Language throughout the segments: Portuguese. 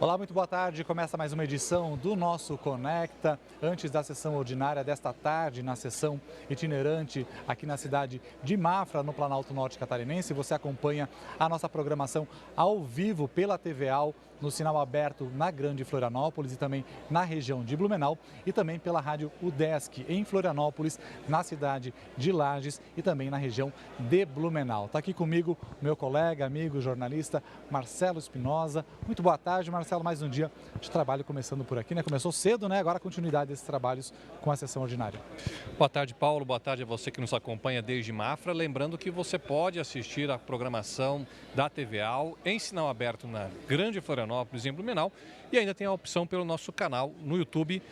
Olá, muito boa tarde. Começa mais uma edição do nosso Conecta. Antes da sessão ordinária desta tarde, na sessão itinerante aqui na cidade de Mafra, no Planalto Norte Catarinense, você acompanha a nossa programação ao vivo pela TVAL, no sinal aberto na Grande Florianópolis e também na região de Blumenau e também pela rádio UDESC em Florianópolis, na cidade de Lages e também na região de Blumenau. Está aqui comigo meu colega, amigo, jornalista Marcelo Espinosa. Muito boa tarde, Marcelo. Mais um dia de trabalho começando por aqui, né? Começou cedo, né? Agora a continuidade desses trabalhos com a sessão ordinária. Boa tarde, Paulo. Boa tarde a você que nos acompanha desde Mafra. Lembrando que você pode assistir a programação da TVAL em sinal aberto na Grande Florianópolis, em Blumenau, e ainda tem a opção pelo nosso canal no YouTube,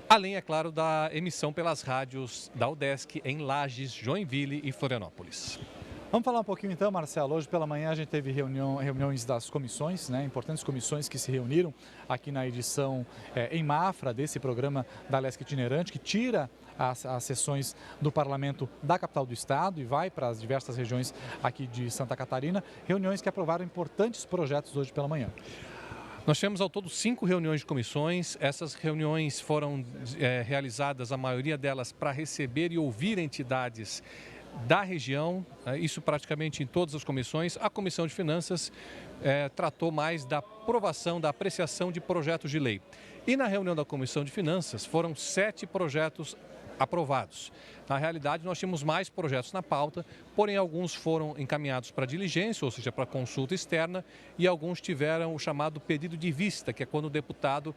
além, é claro, da emissão pelas rádios da UDESC em Lages, Joinville e Florianópolis. Vamos falar um pouquinho então, Marcelo. Hoje pela manhã a gente teve reuniões das comissões, né? Importantes comissões que se reuniram aqui na edição em Mafra desse programa da Lesc Itinerante, que tira as sessões do Parlamento da capital do estado e vai para as diversas regiões aqui de Santa Catarina. Reuniões que aprovaram importantes projetos hoje pela manhã. Nós tivemos ao todo 5 reuniões de comissões. Essas reuniões foram realizadas, a maioria delas, para receber e ouvir entidades da região, isso praticamente em todas as comissões. A Comissão de Finanças tratou mais da aprovação, da apreciação de projetos de lei. E na reunião da Comissão de Finanças foram 7 projetos aprovados. Na realidade, nós tínhamos mais projetos na pauta, porém alguns foram encaminhados para diligência, ou seja, para consulta externa, e alguns tiveram o chamado pedido de vista, que é quando o deputado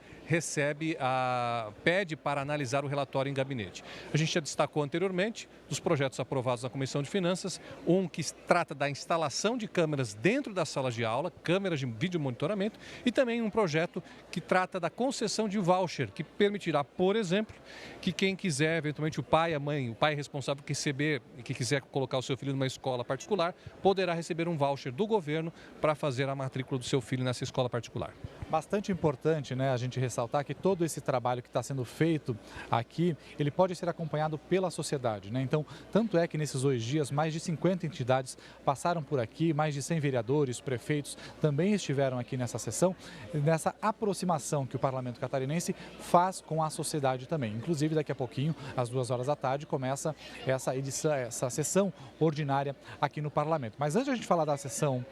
pede para analisar o relatório em gabinete. A gente já destacou anteriormente dos projetos aprovados na Comissão de Finanças, um que trata da instalação de câmeras dentro das salas de aula, câmeras de vídeo monitoramento, e também um projeto que trata da concessão de voucher, que permitirá, por exemplo, que quem quiser, eventualmente o pai, a mãe, o pai responsável que quiser colocar o seu filho numa escola particular, poderá receber um voucher do governo para fazer a matrícula do seu filho nessa escola particular. Bastante importante, né, a gente ressaltar que todo esse trabalho que está sendo feito aqui, ele pode ser acompanhado pela sociedade, né? Então, tanto é que nesses 2 dias, mais de 50 entidades passaram por aqui, mais de 100 vereadores, prefeitos também estiveram aqui nessa sessão, nessa aproximação que o Parlamento Catarinense faz com a sociedade também. Inclusive, daqui a pouquinho, às 2 horas da tarde, começa essa sessão ordinária aqui no Parlamento. Mas antes de a gente falar da sessão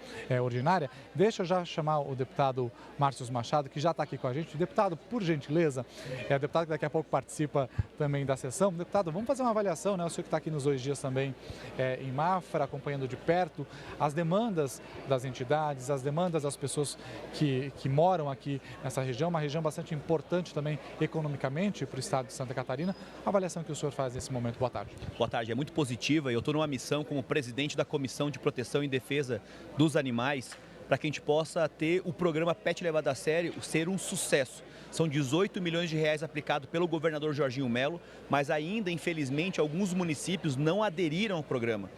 ordinária, deixa eu já chamar o deputado Márcio Machado, que já está aqui com a gente. Deputado, por gentileza, deputado que daqui a pouco participa também da sessão. Deputado, vamos fazer uma avaliação, né? O senhor que está aqui nos 2 dias também em Mafra, acompanhando de perto as demandas das entidades, as demandas das pessoas que moram aqui nessa região, uma região bastante importante também economicamente para o estado de Santa Catarina. A avaliação que o senhor faz nesse momento. Boa tarde. Boa tarde, é muito positiva e eu estou numa missão como presidente da Comissão de Proteção e Defesa dos Animais para que a gente possa ter o programa Pet Levado a Sério ser um sucesso. São 18 milhões de reais aplicados pelo governador Jorginho Melo, mas ainda, infelizmente, alguns municípios não aderiram ao programa.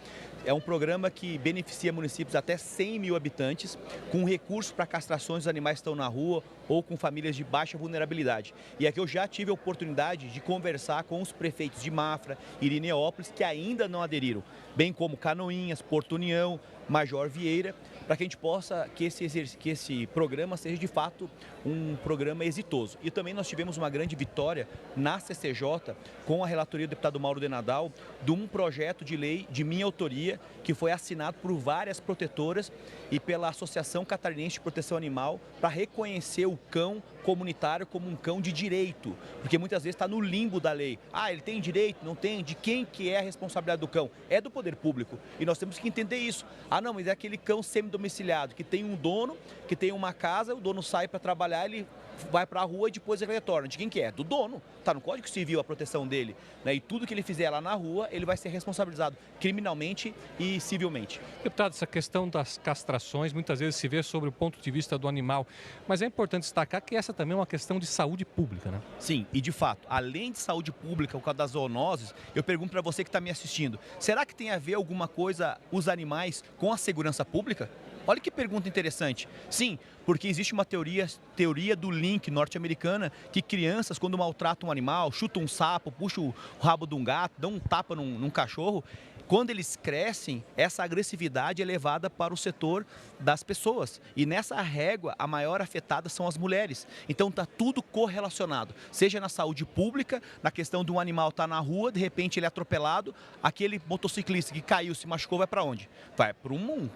É um programa que beneficia municípios até 100 mil habitantes, com recursos para castrações dos animais que estão na rua ou com famílias de baixa vulnerabilidade. E aqui eu já tive a oportunidade de conversar com os prefeitos de Mafra e Irineópolis, que ainda não aderiram, bem como Canoinhas, Porto União, Major Vieira, para que a gente possa, que esse programa seja de fato um programa exitoso. E também nós tivemos uma grande vitória na CCJ com a relatoria do deputado Mauro de Nadal de um projeto de lei de minha autoria que foi assinado por várias protetoras e pela Associação Catarinense de Proteção Animal para reconhecer o cão comunitário como um cão de direito, porque muitas vezes está no limbo da lei. Ah, ele tem direito, não tem? De quem que é a responsabilidade do cão? É do poder público e nós temos que entender isso. Ah, não, mas é aquele cão semi-domiciliado que tem um dono, que tem uma casa, o dono sai para trabalhar, ele vai para a rua e depois ele retorna. De quem que é? Do dono. Está no Código Civil a proteção dele, né? E tudo que ele fizer lá na rua, ele vai ser responsabilizado criminalmente e civilmente. Deputado, essa questão das castrações muitas vezes se vê sobre o ponto de vista do animal, mas é importante destacar que essa também é uma questão de saúde pública, né? Sim, e de fato, além de saúde pública, por causa das zoonoses, eu pergunto para você que está me assistindo, será que tem a ver alguma coisa os animais com a segurança pública? Olha que pergunta interessante. Sim, porque existe uma teoria do link norte-americana que crianças, quando maltratam um animal, chutam um sapo, puxam o rabo de um gato, dão um tapa num cachorro, Quando eles crescem, essa agressividade é levada para o setor das pessoas. E nessa régua, a maior afetada são as mulheres. Então está tudo correlacionado. Seja na saúde pública, na questão de um animal estar na rua, de repente ele é atropelado, aquele motociclista que caiu, se machucou, vai para onde? Vai para um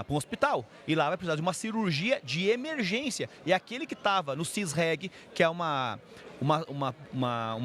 hospital. E lá vai precisar de uma cirurgia de emergência. E aquele que estava no CISREG, que é uma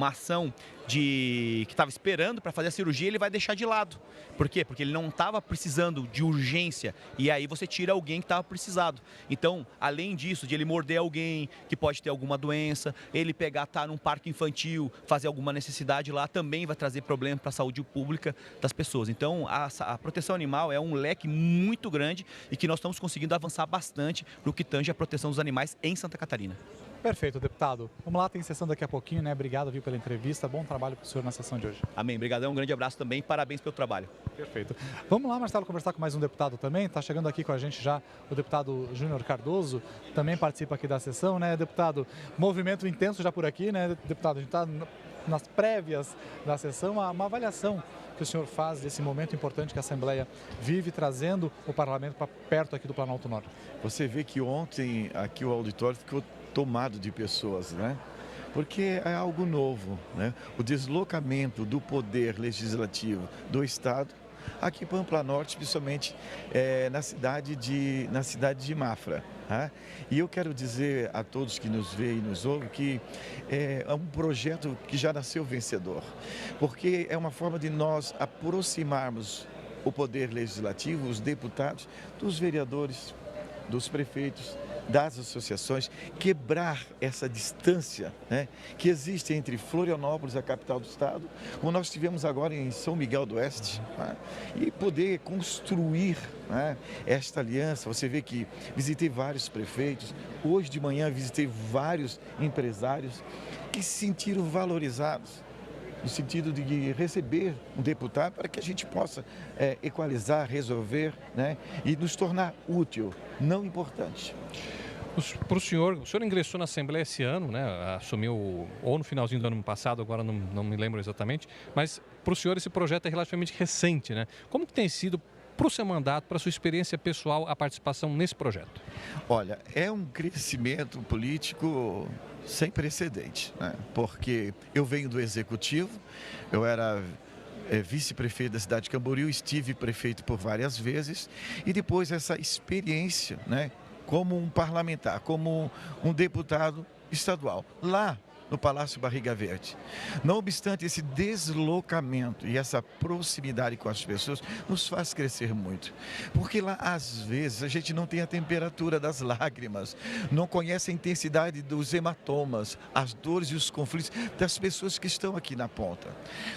ação que estava esperando para fazer a cirurgia, ele vai deixar de lado. Por quê? Porque ele não estava precisando de urgência, e aí você tira alguém que estava precisado. Então, além disso, de ele morder alguém que pode ter alguma doença, ele estar num parque infantil, fazer alguma necessidade lá, também vai trazer problema para a saúde pública das pessoas. Então, a proteção animal é um leque muito grande e que nós estamos conseguindo avançar bastante no que tange a proteção dos animais em Santa Catarina. Perfeito, deputado. Vamos lá, tem sessão daqui a pouquinho, né? Obrigado, viu, pela entrevista. Bom trabalho para o senhor na sessão de hoje. Amém. Obrigadão, um grande abraço também. Parabéns pelo trabalho. Perfeito. Vamos lá, Marcelo, conversar com mais um deputado também. Está chegando aqui com a gente já o deputado Júnior Cardoso, também participa aqui da sessão, né, deputado? Movimento intenso já por aqui, né, deputado? A gente está nas prévias da sessão, uma avaliação que o senhor faz desse momento importante que a Assembleia vive, trazendo o parlamento para perto aqui do Planalto Norte. Você vê que ontem aqui o auditório ficou tomado de pessoas, né? Porque é algo novo, né? O deslocamento do poder legislativo do Estado aqui em Pamplona Norte, principalmente na cidade de Mafra. Né? E eu quero dizer a todos que nos veem e nos ouvem que é um projeto que já nasceu vencedor, porque é uma forma de nós aproximarmos o poder legislativo, os deputados, dos vereadores, dos prefeitos, das associações, quebrar essa distância, né, que existe entre Florianópolis, a capital do estado, como nós tivemos agora em São Miguel do Oeste, né, e poder construir, né, esta aliança. Você vê que visitei vários prefeitos, hoje de manhã visitei vários empresários que se sentiram valorizados, no sentido de receber um deputado para que a gente possa equalizar, resolver, né, e nos tornar útil, não importante. Para o senhor ingressou na Assembleia esse ano, né? Assumiu ou no finalzinho do ano passado, agora não me lembro exatamente, mas para o senhor esse projeto é relativamente recente, né? Como que tem sido para o seu mandato, para a sua experiência pessoal, a participação nesse projeto? Olha, é um crescimento político sem precedente, né? Porque eu venho do Executivo, eu era vice-prefeito da cidade de Camboriú, estive prefeito por várias vezes, e depois essa experiência, né, como um parlamentar, como um deputado estadual, lá no Palácio Barriga Verde. Não obstante, esse deslocamento e essa proximidade com as pessoas nos faz crescer muito. Porque lá, às vezes, a gente não tem a temperatura das lágrimas, não conhece a intensidade dos hematomas, as dores e os conflitos das pessoas que estão aqui na ponta.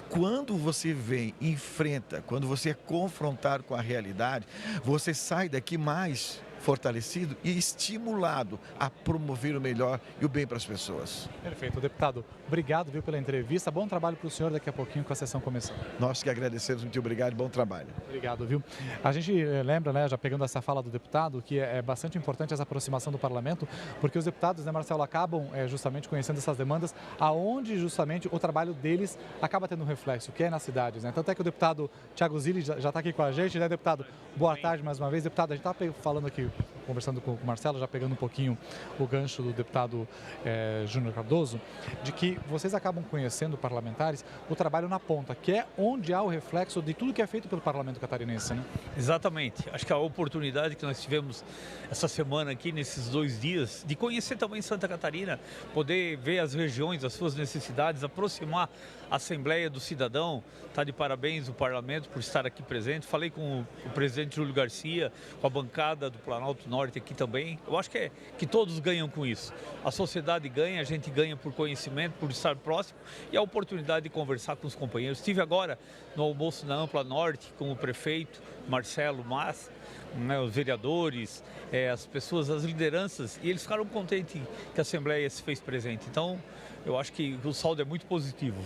Quando você vem, enfrenta, quando você é confrontado com a realidade, você sai daqui mais fortalecido e estimulado a promover o melhor e o bem para as pessoas. Perfeito. Deputado, obrigado, viu, pela entrevista. Bom trabalho para o senhor daqui a pouquinho com a sessão começando. Nós que agradecemos, muito obrigado e bom trabalho. Obrigado, viu? A gente lembra, né, já pegando essa fala do deputado, que é bastante importante essa aproximação do parlamento, porque os deputados, né, Marcelo, acabam justamente conhecendo essas demandas, aonde justamente o trabalho deles acaba tendo um reflexo, que é nas cidades, né? Tanto é que o deputado Thiago Zilli já está aqui com a gente, né, deputado? Boa tarde mais uma vez. Deputado, a gente está falando aqui, conversando com o Marcelo, já pegando um pouquinho o gancho do deputado Júnior Cardoso, de que vocês acabam conhecendo, parlamentares, o trabalho na ponta, que é onde há o reflexo de tudo que é feito pelo parlamento catarinense, né? Exatamente. Acho que a oportunidade que nós tivemos essa semana aqui, nesses 2 dias, de conhecer também Santa Catarina, poder ver as regiões, as suas necessidades, aproximar a Assembleia do Cidadão. Está de parabéns o parlamento por estar aqui presente. Falei com o presidente Júlio Garcia, com a bancada do Planalto Norte aqui também. Eu acho que todos ganham com isso. A sociedade ganha, a gente ganha por conhecimento, por estar próximo e a oportunidade de conversar com os companheiros. Estive agora no almoço na Ampla Norte com o prefeito Marcelo Mas, né, os vereadores, as pessoas, as lideranças, e eles ficaram contentes que a Assembleia se fez presente. Então, eu acho que o saldo é muito positivo.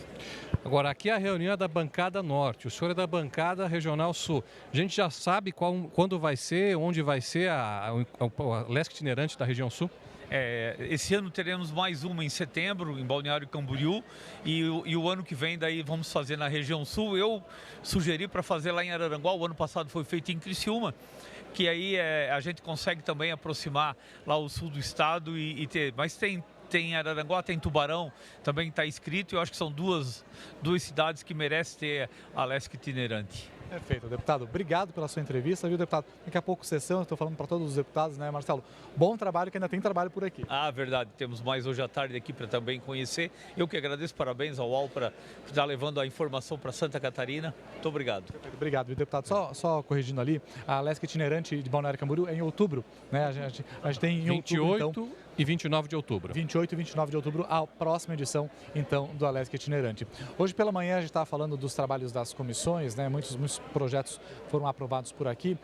Agora, aqui a reunião é da bancada norte, o senhor é da bancada regional sul. A gente já sabe quando vai ser, onde vai ser a leste itinerante da região sul? Esse ano teremos mais uma em setembro, em Balneário Camboriú, e o ano que vem daí vamos fazer na região sul. Eu sugeri para fazer lá em Araranguá, o ano passado foi feito em Criciúma, que aí a gente consegue também aproximar lá o sul do estado e ter, mas tem Araranguá, tem Tubarão, também está inscrito, e eu acho que são duas cidades que merecem ter a Lesc itinerante. Perfeito, deputado. Obrigado pela sua entrevista, viu, deputado? Daqui a pouco sessão, eu estou falando para todos os deputados, né, Marcelo? Bom trabalho, que ainda tem trabalho por aqui. Verdade. Temos mais hoje à tarde aqui para também conhecer. Eu que agradeço, parabéns ao UOL por estar levando a informação para Santa Catarina. Muito obrigado. Perfeito, obrigado, viu, deputado? Só corrigindo ali, a Lesc itinerante de Balneário Camboriú é em outubro, né? A gente tem em 28 outubro, então, e 29 de outubro. 28 e 29 de outubro, a próxima edição, então, do Alesc Itinerante. Hoje pela manhã a gente estava falando dos trabalhos das comissões, né? Muitos projetos foram aprovados por aqui.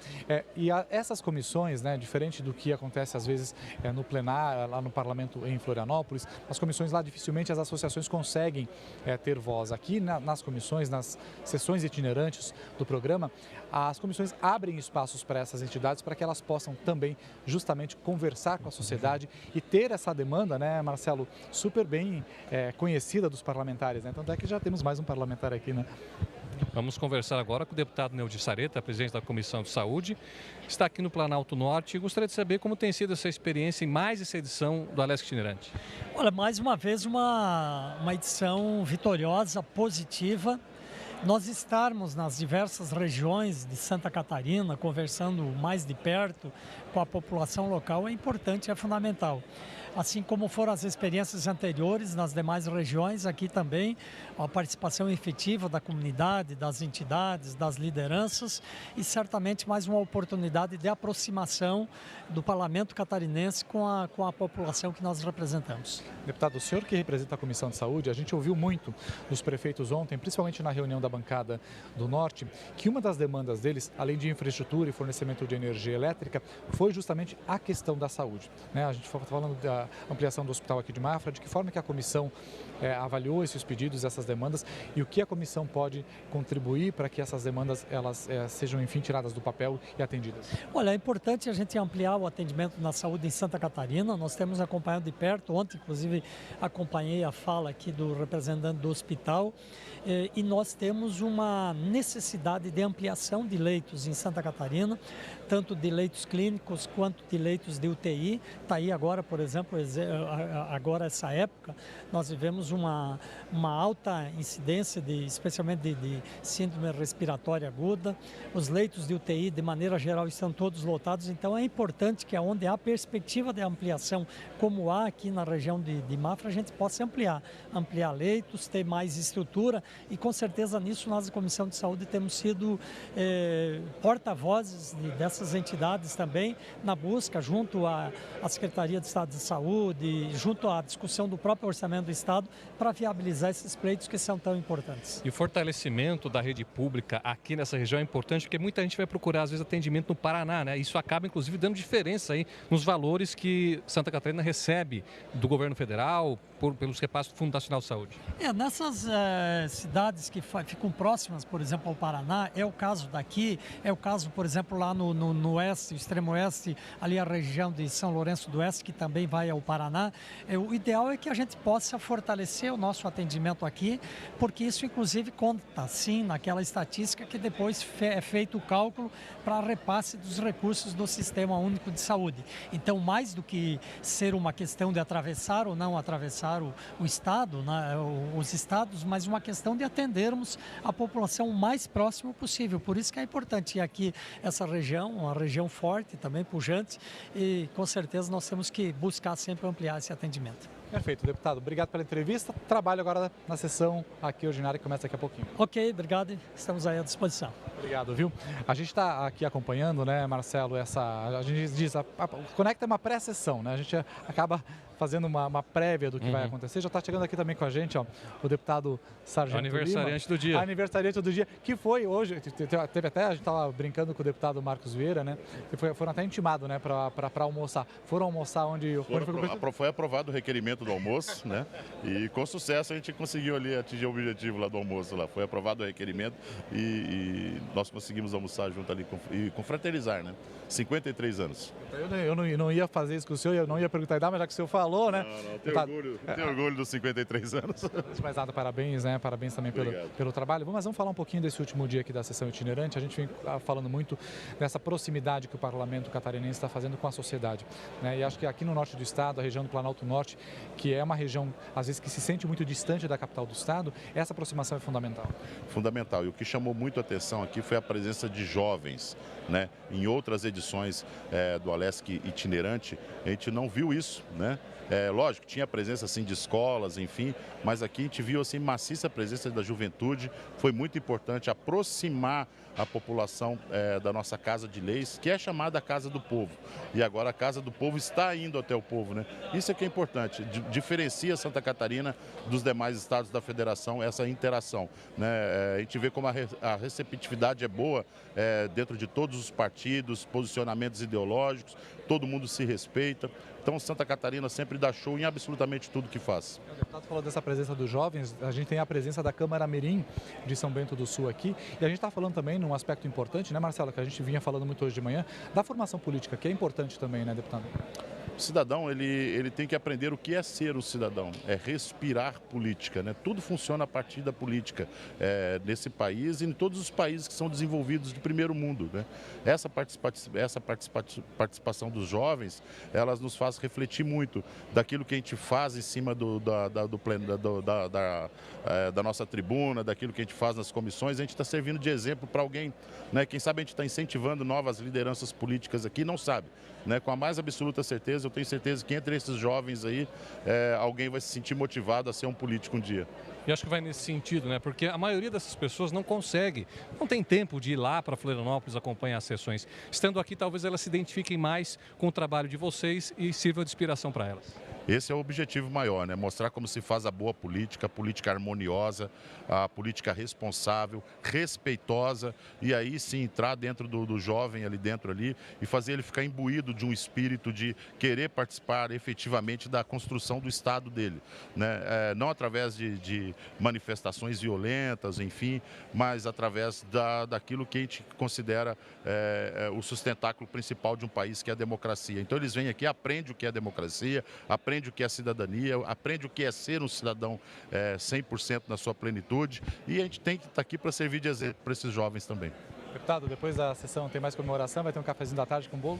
Essas comissões, né, diferente do que acontece às vezes no plenário, lá no Parlamento em Florianópolis, as comissões lá dificilmente as associações conseguem ter voz. Aqui nas comissões, nas sessões itinerantes do programa, as comissões abrem espaços para essas entidades para que elas possam também justamente conversar com a sociedade e ter essa demanda, né, Marcelo, super bem conhecida dos parlamentares, né? Tanto é que já temos mais um parlamentar aqui, né? Vamos conversar agora com o deputado Neudir Sareta, presidente da Comissão de Saúde. Está aqui no Planalto Norte e gostaria de saber como tem sido essa experiência em mais essa edição do Alesc Itinerante. Olha, mais uma vez uma edição vitoriosa, positiva. Nós estarmos nas diversas regiões de Santa Catarina, conversando mais de perto com a população local, é importante, é fundamental. Assim como foram as experiências anteriores nas demais regiões, aqui também a participação efetiva da comunidade, das entidades, das lideranças e certamente mais uma oportunidade de aproximação do Parlamento catarinense com a população que nós representamos. Deputado, o senhor que representa a Comissão de Saúde, a gente ouviu muito dos prefeitos ontem, principalmente na reunião da bancada do Norte, que uma das demandas deles, além de infraestrutura e fornecimento de energia elétrica, foi justamente a questão da saúde, né? A gente está falando da ampliação do hospital aqui de Mafra, de que forma que a comissão avaliou esses pedidos, essas demandas e o que a comissão pode contribuir para que essas demandas elas sejam, enfim, tiradas do papel e atendidas. Olha, é importante a gente ampliar o atendimento na saúde em Santa Catarina. Nós temos acompanhado de perto, ontem inclusive acompanhei a fala aqui do representante do hospital e nós temos uma necessidade de ampliação de leitos em Santa Catarina, tanto de leitos clínicos quanto de leitos de UTI. Está aí agora, por exemplo, agora essa época, nós vivemos uma alta incidência, especialmente de síndrome respiratória aguda. Os leitos de UTI, de maneira geral, estão todos lotados, então é importante que onde há perspectiva de ampliação, como há aqui na região de Mafra, a gente possa ampliar leitos, ter mais estrutura e com certeza nisso nós, a Comissão de Saúde, temos sido porta-vozes dessas entidades também, na busca junto à Secretaria de Estado de Saúde, junto à discussão do próprio orçamento do Estado, para viabilizar esses pleitos que são tão importantes. E o fortalecimento da rede pública aqui nessa região é importante, porque muita gente vai procurar, às vezes, atendimento no Paraná, né? Isso acaba, inclusive, dando diferença aí nos valores que Santa Catarina recebe do governo federal, pelos repasses do Fundo Nacional de Saúde. Nessas cidades que ficam próximas, por exemplo, ao Paraná, é o caso daqui, é o caso, por exemplo, lá no oeste, extremo oeste, ali a região de São Lourenço do Oeste, que também vai ao Paraná. O ideal é que a gente possa fortalecer o nosso atendimento aqui, porque isso, inclusive, conta, sim, naquela estatística que depois é feito o cálculo para repasse dos recursos do Sistema Único de Saúde. Então, mais do que ser uma questão de atravessar ou não atravessar o Estado, né, os estados, mas uma questão de atendermos a população o mais próximo possível. Por isso que é importante ir aqui essa região, uma região forte, também pujante, e com certeza nós temos que buscar sempre ampliar esse atendimento. Perfeito, deputado. Obrigado pela entrevista. Trabalho agora na sessão aqui ordinária que começa daqui a pouquinho. Ok, obrigado. Estamos aí à disposição. Obrigado, viu? A gente está aqui acompanhando, né, Marcelo, a gente diz, a Conecta é uma pré-sessão, né? A gente acaba fazendo uma prévia do que vai acontecer. Já está chegando aqui também com a gente, ó, o deputado Sargento Aniversariante Lima, do dia. Aniversariante do dia, que foi hoje, teve até, a gente estava brincando com o deputado Marcos Vieira, né? Que foram até intimados, né, para almoçar. Foram almoçar onde foi aprovado o requerimento momento do almoço, né? E com sucesso a gente conseguiu ali atingir o objetivo lá do almoço lá. Foi aprovado o requerimento e nós conseguimos almoçar junto ali e confraternizar, né? 53 anos. Eu não ia fazer isso com o senhor, eu não ia perguntar a idade, mas já que o senhor falou, né? Não, tenho orgulho dos 53 anos. Antes de mais nada, parabéns, né? Parabéns também pelo trabalho. Mas vamos falar um pouquinho desse último dia aqui da sessão itinerante. A gente vem falando muito dessa proximidade que o parlamento catarinense está fazendo com a sociedade, né? E acho que aqui no norte do estado, a região do Planalto Norte, que é uma região, às vezes, que se sente muito distante da capital do estado, essa aproximação é fundamental. Fundamental. E o que chamou muito a atenção aqui foi a presença de jovens, né? Em outras edições do Alesc itinerante, a gente não viu isso, né? Lógico, tinha presença assim de escolas, enfim, mas aqui a gente viu assim maciça presença da juventude. Foi muito importante aproximar a população da nossa Casa de Leis, que é chamada Casa do Povo. E agora a Casa do Povo está indo até o povo, né? Isso é que é importante, diferencia Santa Catarina dos demais estados da federação, essa interação, né? A gente vê como a receptividade é boa dentro de todos os partidos, posicionamentos ideológicos, todo mundo se respeita. Então Santa Catarina sempre dá show em absolutamente tudo que faz. O deputado falou dessa presença dos jovens, a gente tem a presença da Câmara Mirim de São Bento do Sul aqui, e a gente está falando também num aspecto importante, né, Marcelo, que a gente vinha falando muito hoje de manhã, da formação política, que é importante também, né, deputado? O cidadão, ele tem que aprender o que é ser um cidadão, é respirar política, né? Tudo funciona a partir da política nesse país e em todos os países que são desenvolvidos de primeiro mundo, né? Essa participação dos jovens, elas nos faz refletir muito daquilo que a gente faz em cima da nossa tribuna, daquilo que a gente faz nas comissões. A gente está servindo de exemplo para alguém, né? Quem sabe a gente está incentivando novas lideranças políticas aqui, não sabe, né? Com a mais absoluta certeza, eu tenho certeza que entre esses jovens aí, alguém vai se sentir motivado a ser um político um dia. E acho que vai nesse sentido, né? Porque a maioria dessas pessoas não consegue, não tem tempo de ir lá para Florianópolis acompanhar as sessões. Estando aqui, talvez elas se identifiquem mais com o trabalho de vocês e sirva de inspiração para elas. Esse é o objetivo maior, né? Mostrar como se faz a boa política, a política harmoniosa, a política responsável, respeitosa, e aí sim entrar dentro do jovem ali dentro ali e fazer ele ficar imbuído de um espírito de querer participar efetivamente da construção do Estado dele, né? Não através de manifestações violentas, enfim, mas através daquilo que a gente considera o sustentáculo principal de um país, que é a democracia. Então eles vêm aqui, aprendem o que é democracia, aprende o que é cidadania, aprende o que é ser um cidadão 100% na sua plenitude, e a gente tem que estar aqui para servir de exemplo para esses jovens também. Deputado, depois da sessão tem mais comemoração, vai ter um cafezinho da tarde com bolo?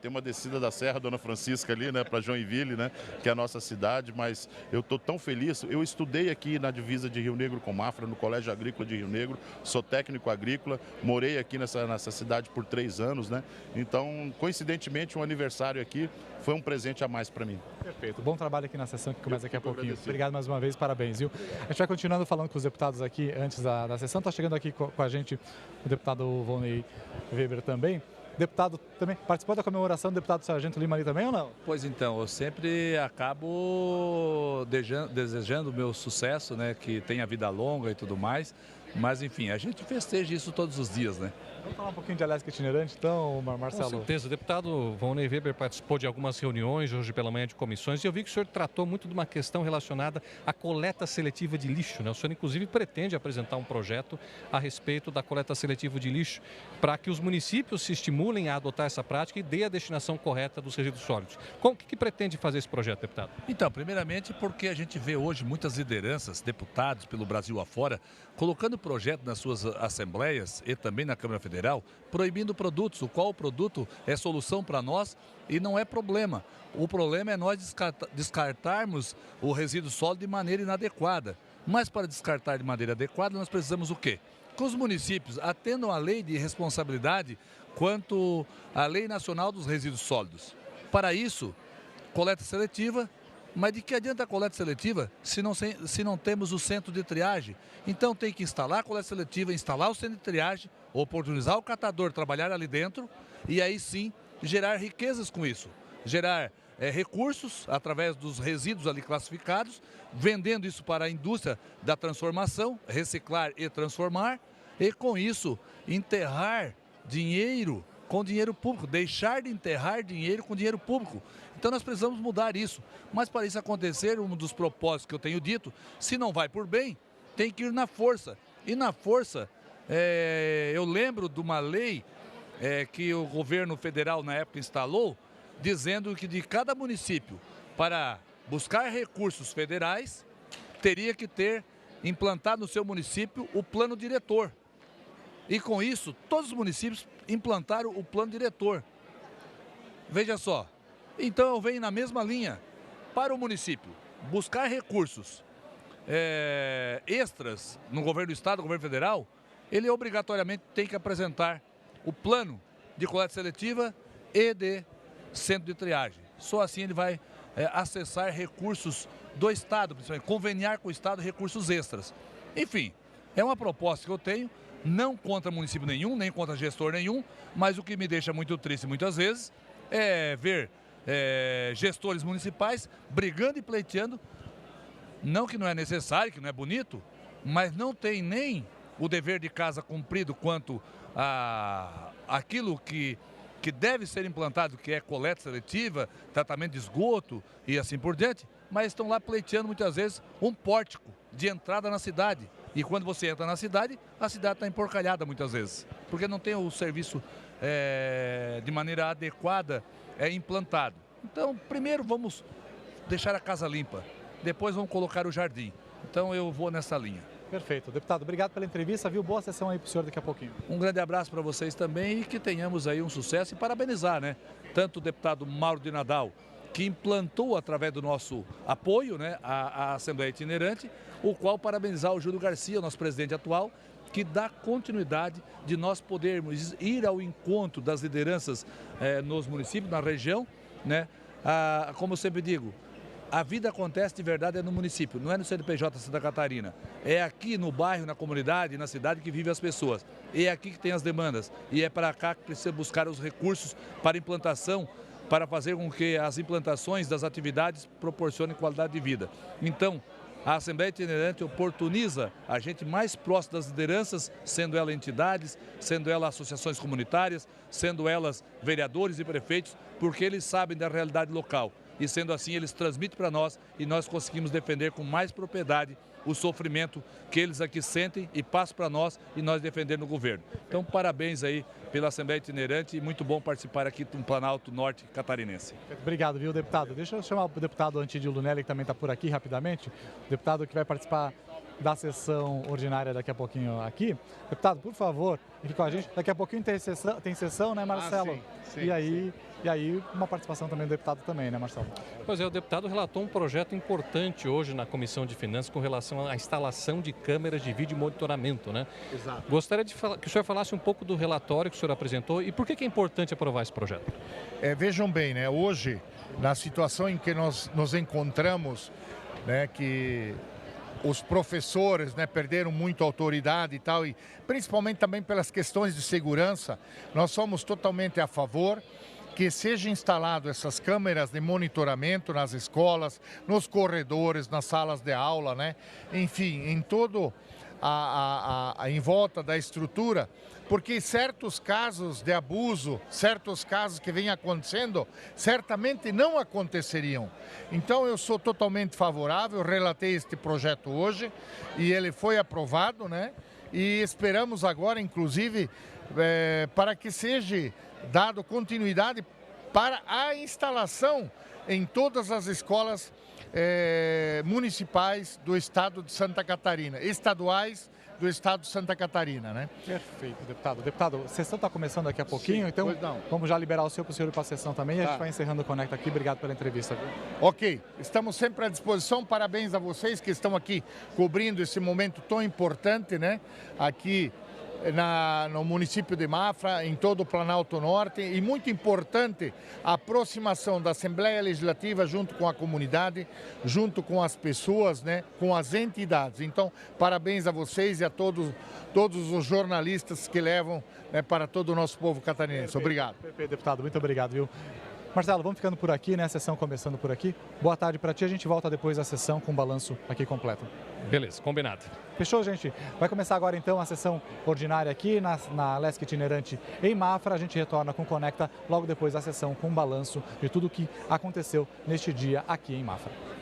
Tem uma descida da Serra Dona Francisca ali, né, para Joinville, né, que é a nossa cidade, mas eu estou tão feliz. Eu estudei aqui na divisa de Rio Negro com Mafra, no Colégio Agrícola de Rio Negro, sou técnico agrícola, morei aqui nessa cidade por 3 anos, né, então, coincidentemente, um aniversário aqui foi um presente a mais para mim. Perfeito. Bom trabalho aqui na sessão que começa daqui a pouquinho. Obrigado mais uma vez, parabéns, viu? A gente vai continuando falando com os deputados aqui antes da sessão. Está chegando aqui com a gente o deputado Volney Weber também. Deputado também participou da comemoração do deputado Sargento Lima ali também ou não? Pois então, eu sempre acabo desejando o meu sucesso, né? Que tenha vida longa e tudo mais. Mas enfim, a gente festeja isso todos os dias, né? Vamos falar um pouquinho de Alesc itinerante, então, Marcelo? Com certeza. O deputado Volney Weber participou de algumas reuniões hoje pela manhã de comissões e eu vi que o senhor tratou muito de uma questão relacionada à coleta seletiva de lixo, né? O senhor, inclusive, pretende apresentar um projeto a respeito da coleta seletiva de lixo para que os municípios se estimulem a adotar essa prática e dê a destinação correta dos resíduos sólidos. O que pretende fazer esse projeto, deputado? Então, primeiramente porque a gente vê hoje muitas lideranças, deputados pelo Brasil afora, colocando projeto nas suas assembleias e também na Câmara Federal, proibindo produtos, o qual o produto é solução para nós e não é problema. O problema é nós descartarmos o resíduo sólido de maneira inadequada. Mas para descartar de maneira adequada, nós precisamos o quê? Que os municípios atendam à lei de responsabilidade quanto à Lei Nacional dos Resíduos Sólidos. Para isso, coleta seletiva. Mas de que adianta a coleta seletiva se não temos o centro de triagem? Então tem que instalar a coleta seletiva, instalar o centro de triagem, oportunizar o catador trabalhar ali dentro e aí sim gerar riquezas com isso. Gerar recursos através dos resíduos ali classificados, vendendo isso para a indústria da transformação, reciclar e transformar e com isso enterrar dinheiro com dinheiro público, deixar de enterrar dinheiro com dinheiro público. Então nós precisamos mudar isso. Mas para isso acontecer, um dos propósitos que eu tenho dito, se não vai por bem, tem que ir na força. E na força, eu lembro de uma lei que o governo federal na época instalou, dizendo que de cada município, para buscar recursos federais, teria que ter implantado no seu município o plano diretor. E com isso, todos os municípios implantaram o plano diretor. Veja só, então eu venho na mesma linha. Para o município buscar recursos extras no governo do estado, no governo federal, ele obrigatoriamente tem que apresentar o plano de coleta seletiva e de centro de triagem. Só assim ele vai acessar recursos do estado, principalmente conveniar com o estado recursos extras. Enfim, é uma proposta que eu tenho, não contra município nenhum, nem contra gestor nenhum, mas o que me deixa muito triste muitas vezes é ver gestores municipais brigando e pleiteando, não que não é necessário, que não é bonito, mas não tem nem o dever de casa cumprido quanto a aquilo que deve ser implantado, que é coleta seletiva, tratamento de esgoto e assim por diante, mas estão lá pleiteando muitas vezes um pórtico de entrada na cidade. E quando você entra na cidade, a cidade está emporcalhada muitas vezes, porque não tem o serviço de maneira adequada implantado. Então, primeiro vamos deixar a casa limpa, depois vamos colocar o jardim. Então eu vou nessa linha. Perfeito. Deputado, obrigado pela entrevista, viu? Boa sessão aí para o senhor daqui a pouquinho. Um grande abraço para vocês também e que tenhamos aí um sucesso e parabenizar, né? Tanto o deputado Mauro de Nadal, que implantou através do nosso apoio, né, a Assembleia Itinerante, o qual parabenizar o Júlio Garcia, nosso presidente atual, que dá continuidade de nós podermos ir ao encontro das lideranças nos municípios, na região, né? Como eu sempre digo, a vida acontece de verdade no município, não é no CNPJ Santa Catarina. É aqui no bairro, na comunidade, na cidade que vivem as pessoas. É aqui que tem as demandas e é para cá que precisa buscar os recursos para implantação, para fazer com que as implantações das atividades proporcionem qualidade de vida. Então, a Assembleia Itinerante oportuniza a gente mais próximo das lideranças, sendo elas entidades, sendo elas associações comunitárias, sendo elas vereadores e prefeitos, porque eles sabem da realidade local. E sendo assim, eles transmitem para nós e nós conseguimos defender com mais propriedade o sofrimento que eles aqui sentem e passam para nós e nós defendendo o governo. Então, parabéns aí pela Assembleia Itinerante e muito bom participar aqui do Planalto Norte Catarinense. Obrigado, viu, deputado? Deixa eu chamar o deputado Antídio Lunelli, que também está por aqui rapidamente. O deputado que vai participar da sessão ordinária daqui a pouquinho aqui. Deputado, por favor, fique com a gente. Daqui a pouquinho tem sessão, né, Marcelo? Sim, E aí, uma participação também do deputado também, né, Marcelo? Pois é, o deputado relatou um projeto importante hoje na Comissão de Finanças com relação à instalação de câmeras de vídeo monitoramento, né? Exato. Gostaria que o senhor falasse um pouco do relatório que o senhor apresentou e por que é importante aprovar esse projeto. Vejam bem, né? Hoje, na situação em que nós nos encontramos, né, que os professores, né, perderam muito autoridade e tal, e principalmente também pelas questões de segurança, nós somos totalmente a favor que sejam instaladas essas câmeras de monitoramento nas escolas, nos corredores, nas salas de aula, né? Enfim, em todo em volta da estrutura, porque certos casos de abuso, certos casos que vêm acontecendo, certamente não aconteceriam. Então eu sou totalmente favorável, relatei este projeto hoje e ele foi aprovado, né? E esperamos agora, inclusive, para que seja dado continuidade para a instalação em todas as escolas municipais do estado de Santa Catarina, estaduais do estado de Santa Catarina, né? Perfeito, deputado. Deputado, a sessão está começando daqui a pouquinho, sim, então vamos já liberar o senhor para o senhor ir para a sessão também e a gente vai encerrando o Conecta aqui. Obrigado pela entrevista. Viu? Ok, estamos sempre à disposição. Parabéns a vocês que estão aqui cobrindo esse momento tão importante, né? Aqui no município de Mafra, em todo o Planalto Norte, e muito importante a aproximação da Assembleia Legislativa junto com a comunidade, junto com as pessoas, né, com as entidades. Então, parabéns a vocês e a todos os jornalistas que levam, né, para todo o nosso povo catarinense. Obrigado. Perfeito, deputado. Muito obrigado, viu? Marcelo, vamos ficando por aqui, né? A sessão começando por aqui. Boa tarde para ti, a gente volta depois da sessão com o balanço aqui completo. Beleza, combinado. Fechou, gente? Vai começar agora então a sessão ordinária aqui na Alesc itinerante em Mafra. A gente retorna com o Conecta logo depois da sessão com o balanço de tudo o que aconteceu neste dia aqui em Mafra.